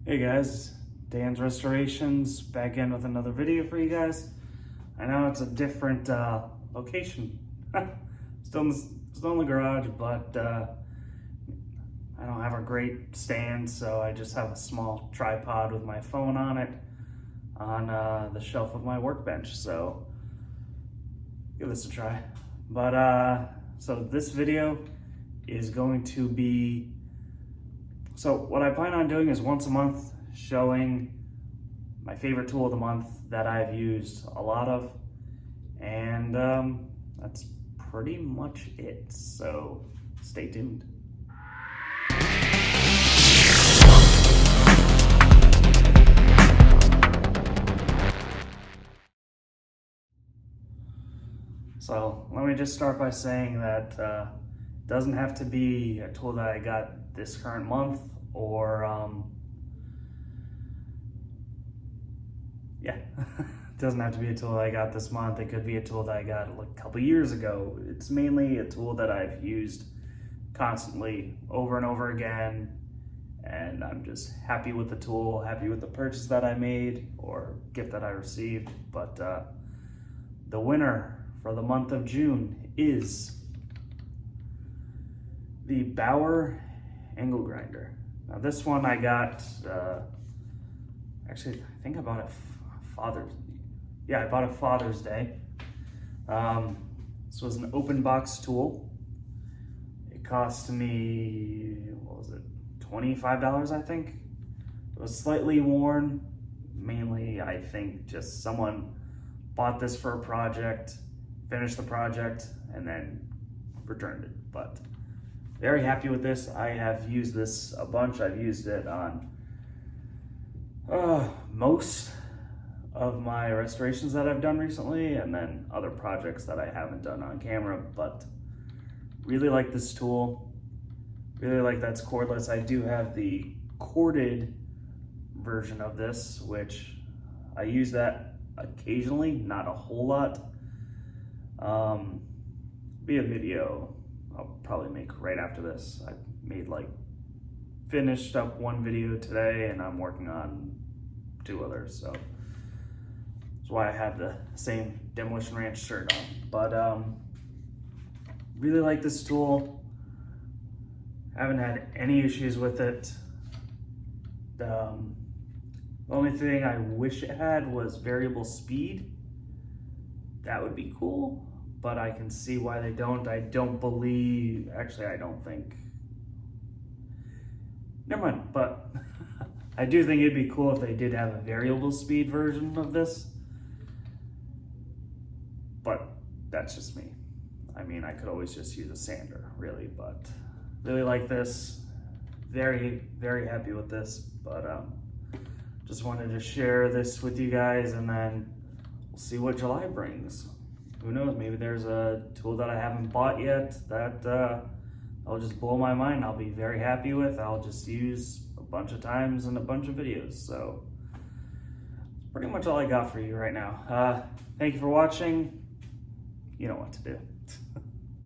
Hey guys, Dan's Restorations back in with another video for you guys. I know it's a different location. still in the garage, but I don't have a great stand, so I just have a small tripod with my phone on it on the shelf of my workbench. So give this a try. But so this video is going to be, so what I plan on doing is once a month showing my favorite tool of the month that I've used a lot of, and that's pretty much it, so stay tuned. So let me just start by saying that it doesn't have to be a tool that I got this current month, or it doesn't have to be a tool that I got this month. It could be a tool that I got a couple years ago. It's mainly a tool that I've used constantly over and over again, and I'm just happy with the tool, happy with the purchase that I made or gift that I received. But the winner for the month of June is the Bauer Angle Grinder. Now this one I got, actually I think I bought it I bought it Father's Day. This was an open box tool. It cost me, what was it, $25 I think. It was slightly worn, mainly I think just someone bought this for a project, finished the project, and then returned it. But very happy with this. I have used this a bunch. I've used it on most of my restorations that I've done recently, and then other projects that I haven't done on camera. But really like this tool. Really like that's cordless. I do have the corded version of this, which I use that occasionally, not a whole lot. Be a video I'll probably make right after this. I made finished up one video today, and I'm working on 2 others, so that's why I have the same Demolition Ranch shirt on. But really like this tool. Haven't had any issues with it. The only thing I wish it had was variable speed. That would be cool, but I can see why they don't. I don't think, never mind, but I do think it'd be cool if they did have a variable speed version of this, but that's just me. I mean, I could always just use a sander, really, but really like this. Very, very happy with this, but just wanted to share this with you guys, and then we'll see what July brings. Who knows, maybe there's a tool that I haven't bought yet that I'll just blow my mind. I'll be very happy with. I'll just use a bunch of times in a bunch of videos. So that's pretty much all I got for you right now. Thank you for watching. You know what to do.